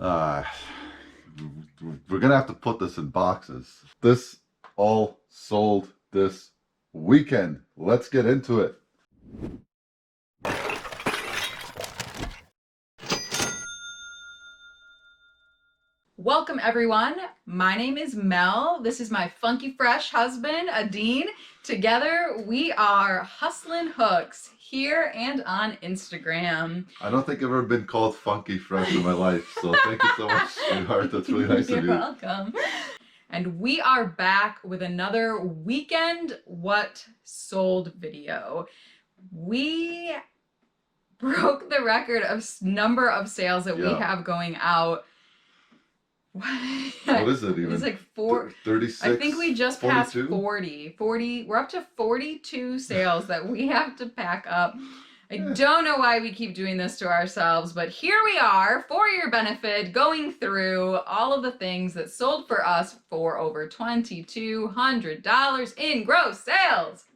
Uh, we're gonna have to put this in boxes. This all sold this weekend. Let's get into it. Welcome everyone. My name is Mel. This is my funky fresh husband, Adine. Together we are Hustlin' Hooks here and on Instagram. I don't think I've ever been called funky fresh in my life, so thank you so much, sweetheart. That's really nice of you. You're welcome. And we are back with another weekend what sold video. We broke the record of number of sales that we have going out. What is it even? It's like 36. I think we just 42? passed 40. We're up to 42 sales that we have to pack up. I don't know why we keep doing this to ourselves, but here we are for your benefit, going through all of the things that sold for us for over $2,200 in gross sales.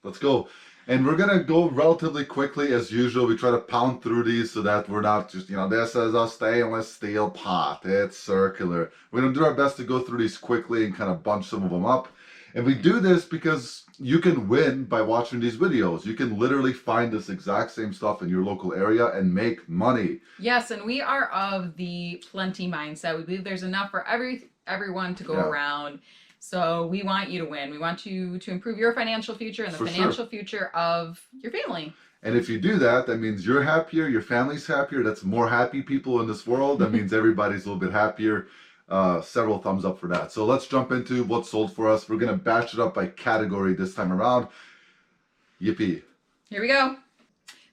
Let's go. And we're going to go relatively quickly as usual. We try to pound through these so that we're not just, this is a stainless steel pot. It's circular. We're going to do our best to go through these quickly and kind of bunch some of them up. And we do this because you can win by watching these videos. You can literally find this exact same stuff in your local area and make money. Yes, and we are of the plenty mindset. We believe there's enough for everyone to go around. So we want you to win. We want you to improve your financial future and the financial future of your family. And if you do that, that means you're happier, your family's happier. That's more happy people in this world. That means everybody's a little bit happier. Several thumbs up for that. So let's jump into what sold for us. We're going to batch it up by category this time around. Yippee. Here we go.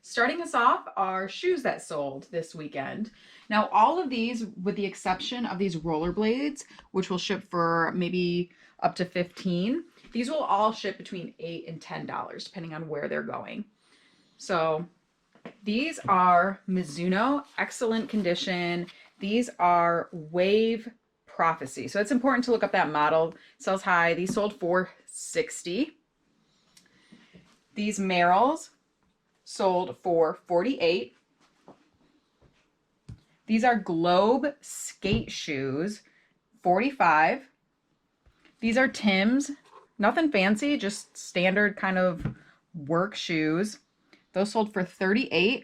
Starting us off are shoes that sold this weekend. Now, all of these, with the exception of these rollerblades, which will ship for maybe up to $15, these will all ship between $8 and $10, depending on where they're going. So these are Mizuno, excellent condition. These are Wave Prophecy. So it's important to look up that model. It sells high. These sold for $60. These Merrills sold for $48. These are Globe skate shoes, $45. These are Tim's, nothing fancy, just standard kind of work shoes. Those sold for $38.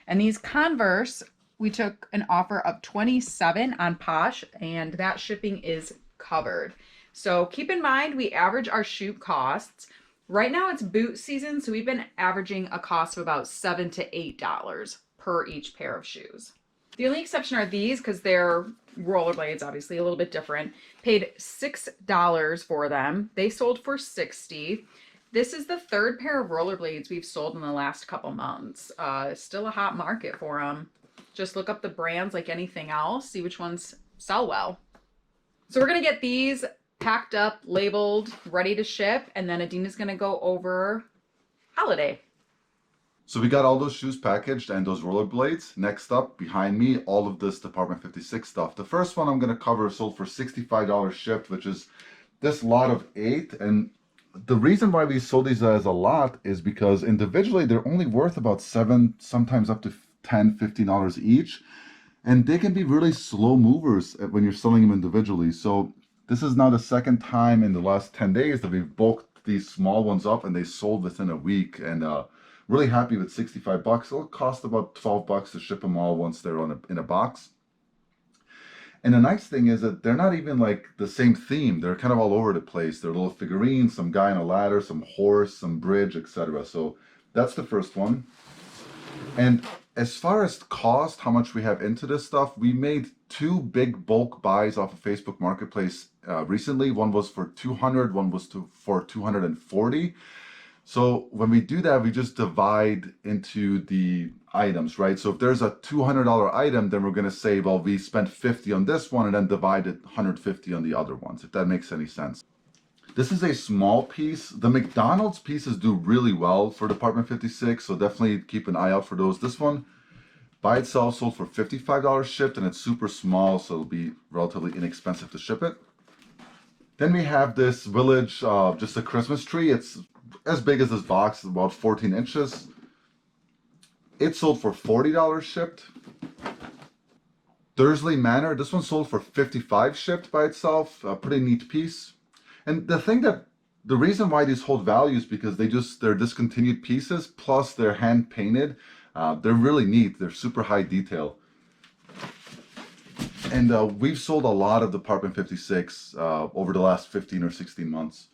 And these Converse, we took an offer of $27 on Posh, and that shipping is covered. So keep in mind, we average our shoe costs. Right now it's boot season, so we've been averaging a cost of about $7 to $8 per each pair of shoes. The only exception are these, because they're rollerblades, obviously a little bit different. Paid $6 for them. They sold for $60. This is the third pair of rollerblades we've sold in the last couple months. Still a hot market for them. Just look up the brands like anything else, see which ones sell well. So we're going to get these packed up, labeled, ready to ship, and then Adina's going to go over holiday. So we got all those shoes packaged and those rollerblades. Next up, behind me, all of this Department 56 stuff. The first one I'm going to cover sold for $65 shipped, which is this lot of 8. And the reason why we sold these as a lot is because individually they're only worth about $7, sometimes up to $10, $15 each. And they can be really slow movers when you're selling them individually. So this is now the second time in the last 10 days that we've bulked these small ones up and they sold within a week. And really happy with $65. It'll cost about $12 to ship them all once they're in a box. And the nice thing is that they're not even like the same theme. They're kind of all over the place. They're little figurines, some guy on a ladder, some horse, some bridge, etc. So that's the first one. And as far as cost, how much we have into this stuff, we made 2 big bulk buys off of Facebook Marketplace recently. One was for $200, one was for $240. So when we do that, we just divide into the items, right? So if there's a $200 item, then we're going to say, well, we spent $50 on this one and then divided $150 on the other ones, if that makes any sense. This is a small piece. The McDonald's pieces do really well for Department 56, so definitely keep an eye out for those. This one by itself sold for $55 shipped, and it's super small, so it'll be relatively inexpensive to ship it. Then we have this Vilage, just a Christmas tree. It's as big as this box, about 14 inches. It sold for $40 shipped. Dursley Manor, this one sold for 55 shipped by itself. A pretty neat piece. And the reason why these hold value is because they're discontinued pieces, plus they're hand painted. They're really neat. They're super high detail. And we've sold a lot of Department 56 over the last 15 or 16 months.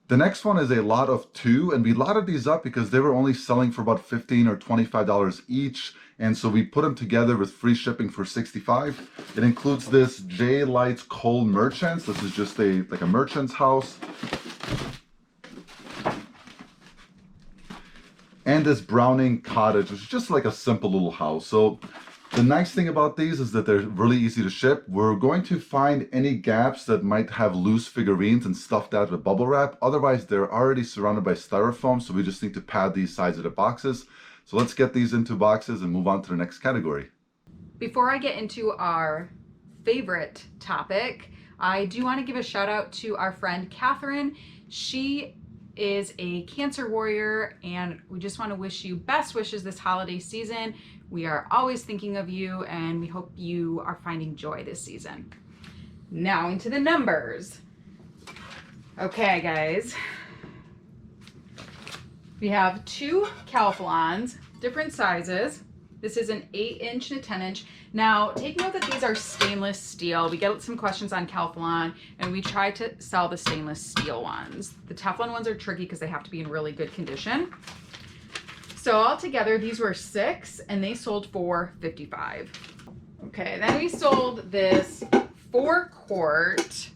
The next one is a lot of two, and we lotted these up because they were only selling for about $15 or $25 each, and so we put them together with free shipping for $65. It includes this J Lights Cole Merchants. This is just like a merchant's house. And this Browning Cottage, which is just like a simple little house. So the nice thing about these is that they're really easy to ship. We're going to find any gaps that might have loose figurines and stuff that with bubble wrap. Otherwise, they're already surrounded by styrofoam, so we just need to pad these sides of the boxes. So let's get these into boxes and move on to the next category. Before I get into our favorite topic, I do want to give a shout out to our friend Catherine. She is a cancer warrior, and we just want to wish you best wishes this holiday season. We are always thinking of you, and we hope you are finding joy this season. Now into the numbers. Okay, guys. We have two Calphalons, different sizes. This is an 8-inch and a 10-inch. Now, take note that these are stainless steel. We get some questions on Calphalon, and we try to sell the stainless steel ones. The Teflon ones are tricky because they have to be in really good condition. So altogether, these were 6, and they sold for $55. Okay, then we sold this 4-quart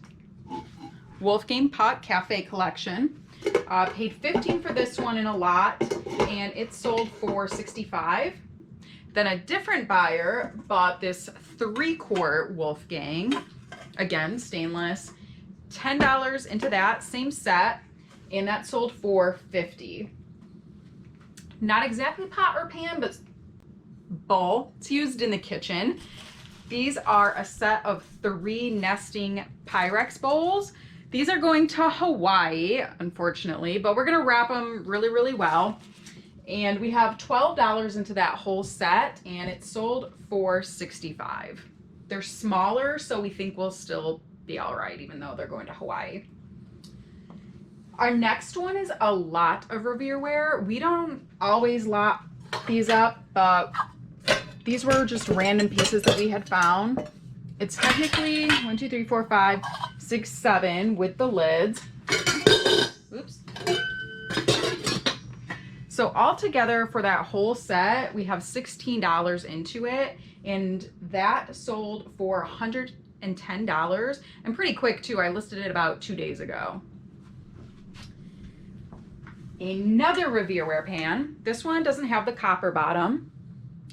Wolfgang Puck Cafe Collection. Paid $15 for this one in a lot, and it sold for $65. Then a different buyer bought this 3-quart Wolfgang, again, stainless, $10 into that, same set, and that sold for $50. Not exactly pot or pan, but bowl. It's used in the kitchen. These are a set of 3 nesting Pyrex bowls. These are going to Hawaii, unfortunately, but we're gonna wrap them really, really well. And we have $12 into that whole set, and it sold for $65. They're smaller, so we think we'll still be all right, even though they're going to Hawaii. Our next one is a lot of Revierware. We don't always lot these up, but these were just random pieces that we had found. It's technically 1, 2, 3, 4, 5, 6, 7 with the lids. Oops. So altogether for that whole set, we have $16 into it, and that sold for $110, and pretty quick too. I listed it about 2 days ago. Another Revierware pan. This one doesn't have the copper bottom,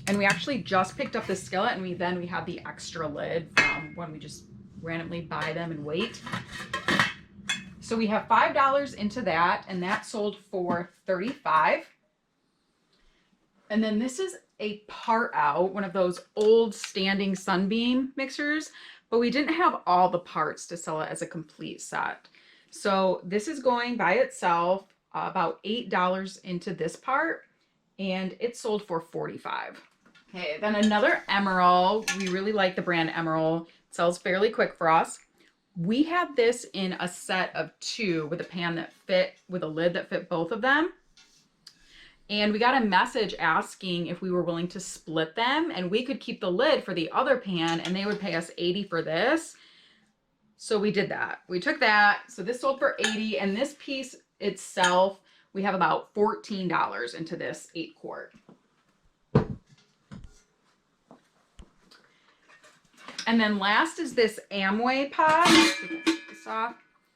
and we actually just picked up the skillet, and we have the extra lid from when we just randomly buy them and wait. So we have $5 into that, and that sold for $35. And then this is a part out, one of those old standing Sunbeam mixers, but we didn't have all the parts to sell it as a complete set. So this is going by itself about $8 into this part, and it sold for $45. Okay, then another Emeril. We really like the brand Emeril. It sells fairly quick for us. We had this in a set of 2 with a pan that fit, with a lid that fit both of them. And we got a message asking if we were willing to split them, and we could keep the lid for the other pan, and they would pay us $80 for this. So we did that. We took that. So this sold for $80, and this piece itself, we have about $14 into this 8-quart. And then last is this Amway pot.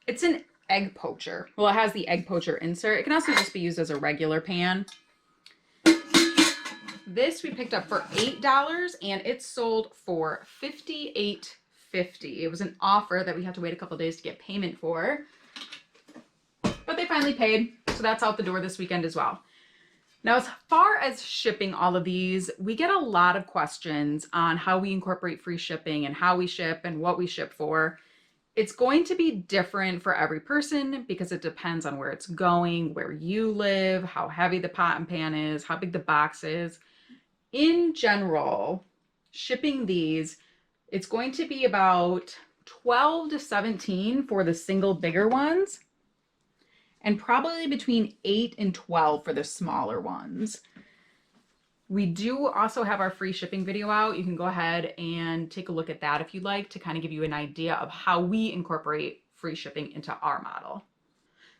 It's an egg poacher. Well, it has the egg poacher insert. It can also just be used as a regular pan. This we picked up for $8, and it sold for $58.50. It was an offer that we had to wait a couple days to get payment for, but they finally paid, so that's out the door this weekend as well. Now, as far as shipping all of these, we get a lot of questions on how we incorporate free shipping and how we ship and what we ship for. It's going to be different for every person because it depends on where it's going, where you live, how heavy the pot and pan is, how big the box is. In general, shipping these It's going to be about 12 to 17 for the single bigger ones, and probably between 8 and 12 for the smaller ones. We do also have our free shipping video out. You can go ahead and take a look at that if you'd like, to kind of give you an idea of how we incorporate free shipping into our model.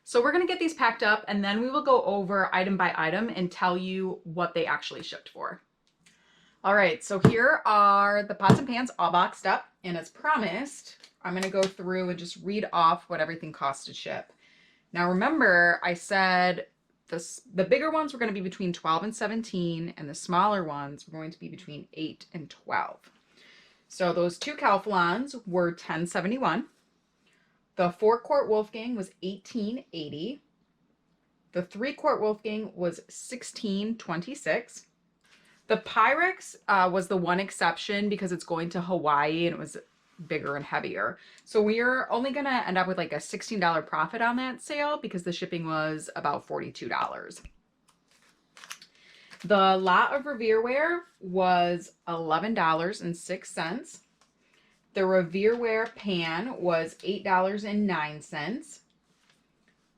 So we're going to get these packed up, and then we will go over item by item and tell you what they actually shipped for. All right, so here are the pots and pans all boxed up, and as promised, I'm going to go through and just read off what everything cost to ship. Now remember, I said the bigger ones were going to be between 12 and 17, and the smaller ones were going to be between 8 and 12. So those 2 Calphalons were $10.71. The 4-quart Wolfgang was $18.80. The 3-quart Wolfgang was $16.26. The Pyrex was the one exception because it's going to Hawaii and it was bigger and heavier. So we're only going to end up with like a $16 profit on that sale because the shipping was about $42. The lot of Revereware was $11.06. The Revereware pan was $8.09.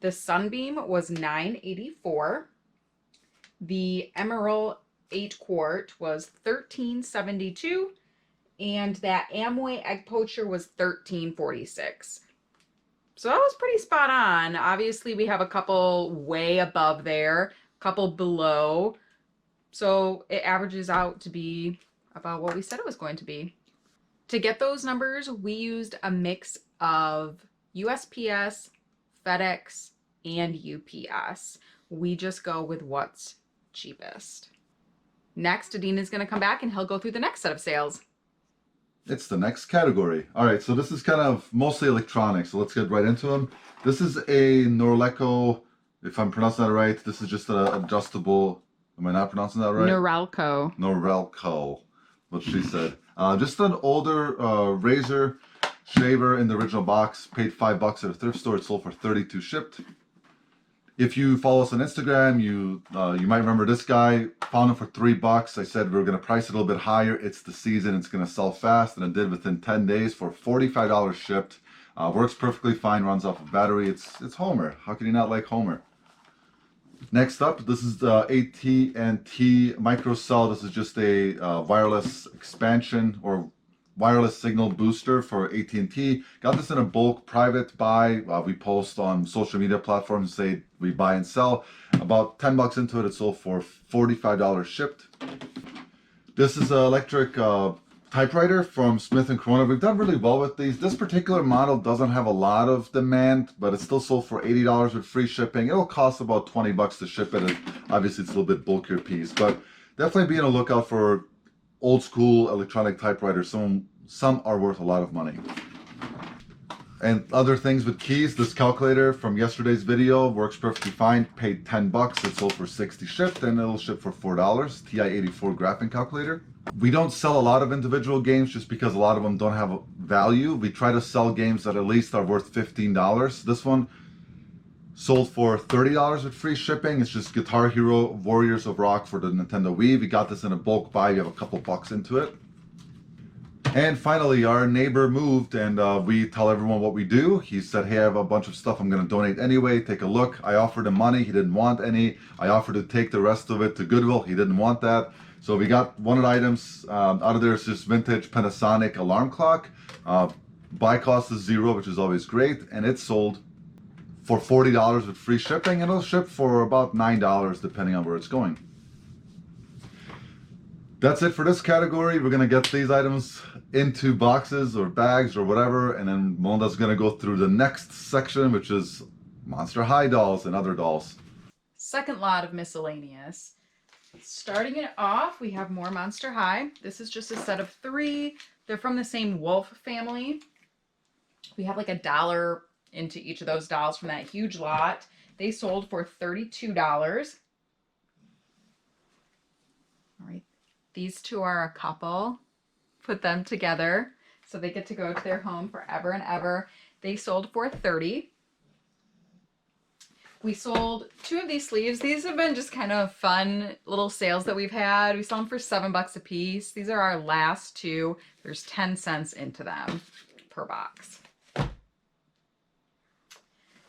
The Sunbeam was $9.84. The Emeril 8-quart was $13.72. And that Amway egg poacher was $13.46. So that was pretty spot on. Obviously, we have a couple way above there, a couple below. So it averages out to be about what we said it was going to be. To get those numbers, we used a mix of USPS, FedEx, and UPS. We just go with what's cheapest. Next, Adine is going to come back and he'll go through the next set of sales. It's the next category. All right, so this is kind of mostly electronics, so let's get right into them. This is a Norco, if I'm pronouncing that right. This is just an adjustable, am I not pronouncing that right? Norco. Norco, what she said. Just an older Razer shaver in the original box. Paid $5 at a thrift store. It sold for $32 shipped. If you follow us on Instagram, you might remember this guy. Found him for $3. I said we were going to price it a little bit higher. It's the season. It's going to sell fast, and it did within 10 days for $45 shipped. Works perfectly fine. Runs off a battery. It's Homer. How can you not like Homer? Next up, this is the AT&T microcell. This is just a wireless expansion or wireless signal booster for AT&T. Got this in a bulk private buy. We post on social media platforms, say we buy and sell. About $10 into it, it sold for $45 shipped. This is an electric typewriter from Smith & Corona. We've done really well with these. This particular model doesn't have a lot of demand, but it's still sold for $80 with free shipping. It'll cost about $20 to ship it. Obviously, it's a little bit bulkier piece, but definitely be on the lookout for old school electronic typewriters. Some are worth a lot of money. And other things with keys, this calculator from yesterday's video works perfectly fine. Paid $10, it sold for $60 shipped, and it'll ship for $4. TI-84 graphing calculator. We don't sell a lot of individual games just because a lot of them don't have a value. We try to sell games that at least are worth $15. This one sold for $30 with free shipping. It's just Guitar Hero Warriors of Rock for the Nintendo Wii. We got this in a bulk buy. You have a couple bucks into it. And finally, our neighbor moved, and we tell everyone what we do. He said, hey, I have a bunch of stuff I'm going to donate anyway. Take a look. I offered him money. He didn't want any. I offered to take the rest of it to Goodwill. He didn't want that. So we got one of the items out of there. It's just vintage Panasonic alarm clock. Buy cost is $0, which is always great. And it sold for $40 with free shipping, and it'll ship for about $9 depending on where it's going. That's it for this category. We're gonna get these items into boxes or bags or whatever, and then Melinda's gonna go through the next section, which is Monster High dolls and other dolls. Second lot of miscellaneous. Starting it off, we have more Monster High. This is just a set of 3. They're from the same Wolf family. We have like $1 into each of those dolls from that huge lot. They sold for $32. All right, these two are a couple. Put them together so they get to go to their home forever and ever. They sold for $30. We sold 2 of these sleeves. These have been just kind of fun little sales that we've had. We sell them for $7 a piece. These are our last 2. There's 10 cents into them per box.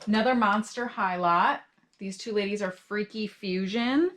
Another Monster High Lot. These 2 ladies are Freaky Fusion.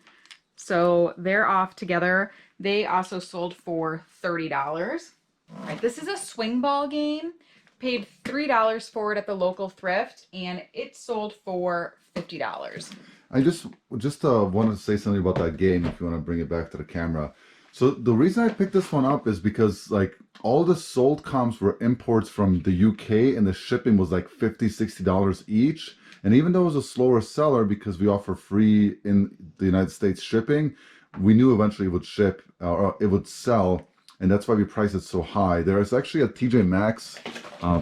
So they're off together. They also sold for $30. All right, this is a swing ball game. Paid $3 for it at the local thrift, and it sold for $50. I just wanted to say something about that game if you want to bring it back to the camera. So the reason I picked this one up is because like all the sold comps were imports from the UK and the shipping was like $50, $60 each. And even though it was a slower seller because we offer free in the United States shipping, we knew eventually it would ship or it would sell. And that's why we priced it so high. There's actually a TJ Maxx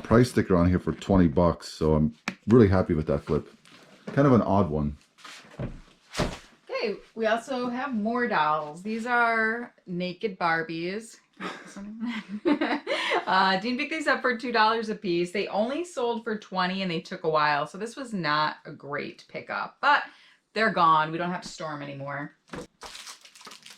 price sticker on here for $20. So I'm really happy with that flip. Kind of an odd one. Okay, we also have more dolls. These are naked Barbies. Dean picked these up for $2 a piece. They only sold for $20 and they took a while. So this was not a great pickup, but they're gone. We don't have to store them anymore.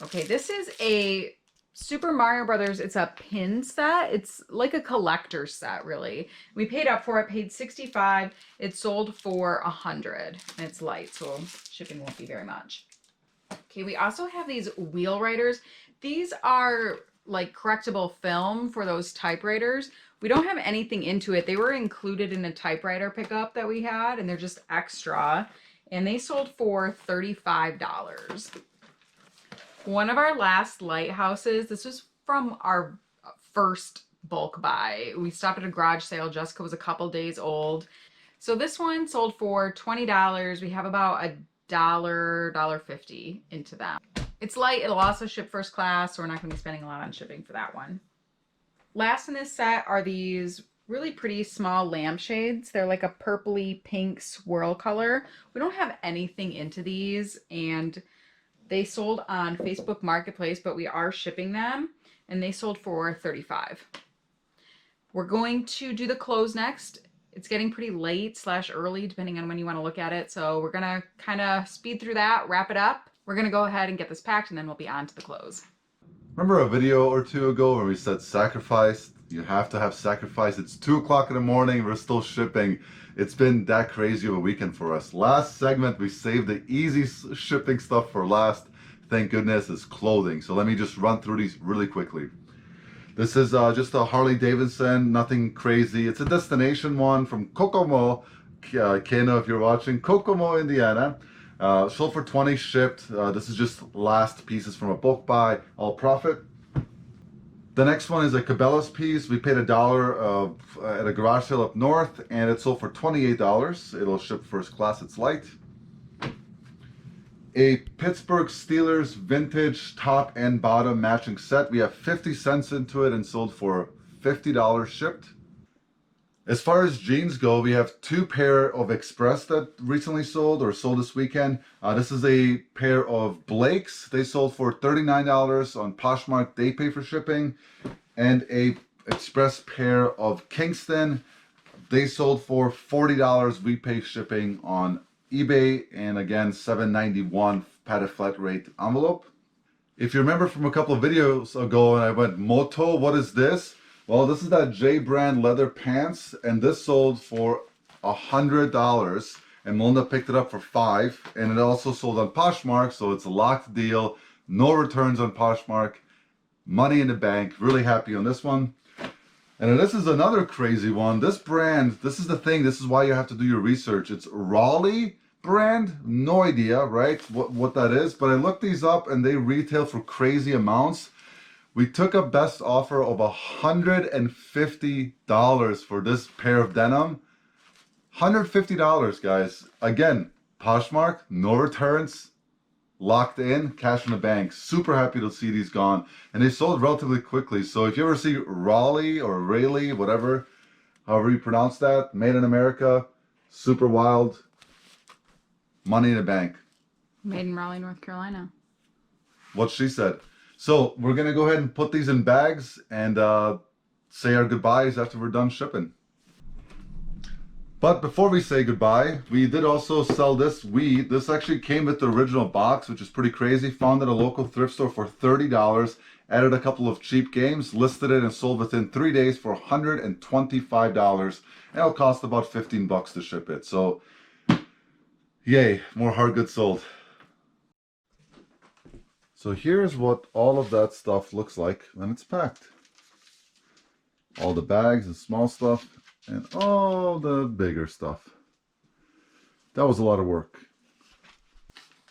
Okay, this is a Super Mario Brothers. It's a pin set. It's like a collector set, really. We paid up for it, paid $65. It sold for $100, and it's light, so shipping won't be very much. Okay, we also have these wheel writers. These are like correctable film for those typewriters. We don't have anything into it. They were included in a typewriter pickup that we had, and they're just extra, and they sold for $35. One of our last lighthouses, this was from our first bulk buy. We stopped at a garage sale. Jessica was a couple days old. So this one sold for $20. We have about $1.50 into them. It's light. It'll also ship first class, so we're not going to be spending a lot on shipping for that one. Last in this set are these really pretty small lampshades. They're like a purpley pink swirl color. We don't have anything into these, and they sold on Facebook Marketplace, but we are shipping them, and they sold for $35. We're going to do the clothes next. It's getting pretty late / early, depending on when you want to look at it. So we're going to kind of speed through that, wrap it up. We're going to go ahead and get this packed, and then we'll be on to the clothes. Remember a video or 2 ago where we said sacrifice? You have to have sacrifice. It's 2 o'clock in the morning. We're still shipping. It's been that crazy of a weekend for us. Last segment, we saved the easy shipping stuff for last. Thank goodness, is clothing. So let me just run through these really quickly. This is just a Harley Davidson, nothing crazy. It's a destination one from Kokomo, Keno, if you're watching, Kokomo, Indiana. Sold for $20, shipped. This is just last pieces from a bulk buy, all profit. The next one is a Cabela's piece. We paid $1 at a garage sale up north, and it sold for $28. It'll ship first class. It's light. A Pittsburgh Steelers vintage top and bottom matching set. We have 50 cents into it and sold for $50 shipped. As far as jeans go, we have 2 pair of Express that recently sold or sold this weekend. This is a pair of Blake's. They sold for $39 on Poshmark. They pay for shipping. And a Express pair of Kingston. They sold for $40. We pay shipping on eBay. And again, $7.91 padded flat rate envelope. If you remember from a couple of videos ago, and I went, Moto, what is this? Well, this is that J brand leather pants, and this sold for $100, and Melinda picked it up for $5, and it also sold on Poshmark, so it's a locked deal, no returns on Poshmark, money in the bank. Really happy on this one. And then this is another crazy one. This brand, this is the thing, this is why you have to do your research. It's Raleigh brand, no idea, right, what that is, but I looked these up, and they retail for crazy amounts. We took a best offer of $150 for this pair of denim. $150, guys. Again, Poshmark, no returns, locked in, cash in the bank. Super happy to see these gone. And they sold relatively quickly. So if you ever see Raleigh or Raleigh, whatever, however you pronounce that, made in America, super wild, money in the bank. Made in Raleigh, North Carolina. What she said. So we're going to go ahead and put these in bags and say our goodbyes after we're done shipping. But before we say goodbye, we did also sell this weed. This actually came with the original box, which is pretty crazy. Found at a local thrift store for $30. Added a couple of cheap games, listed it and sold within 3 days for $125. And it'll cost about 15 bucks to ship it. So, yay, more hard goods sold. So here's what all of that stuff looks like when it's packed. All the bags and small stuff, and all the bigger stuff. That was a lot of work.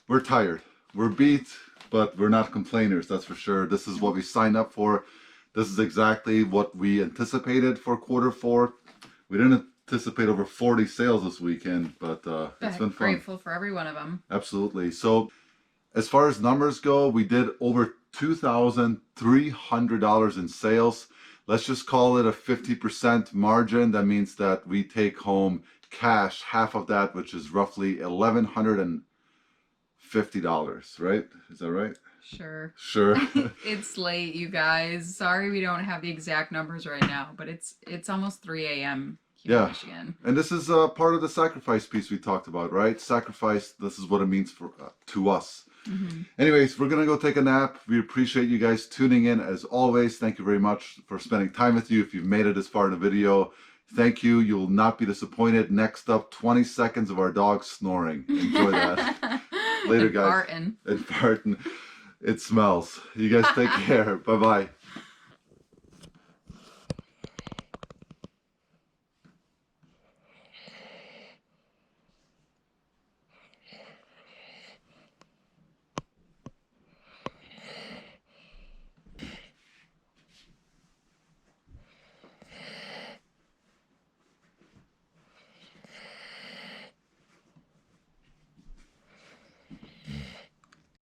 We're tired. We're beat, but we're not complainers, that's for sure. This is what we signed up for. This is exactly what we anticipated for Q4. We didn't anticipate over 40 sales this weekend, but it's been fun. Grateful for every one of them. Absolutely. So as far as numbers go, we did over $2,300 in sales. Let's just call it a 50% margin. That means that we take home cash, half of that, which is roughly $1,150, right? Is that right? Sure. Sure. It's late, you guys. Sorry we don't have the exact numbers right now, but it's almost 3 a.m. here in Michigan. And this is part of the sacrifice piece we talked about, right? Sacrifice, this is what it means for to us. Mm-hmm. Anyways, we're going to go take a nap. We appreciate you guys tuning in as always. Thank you very much for spending time with you. If you've made it this far in the video, thank you. You will not be disappointed. Next up, 20 seconds of our dog snoring. Enjoy that. Later, guys. And farting. And farting. It smells. You guys take care. Bye-bye.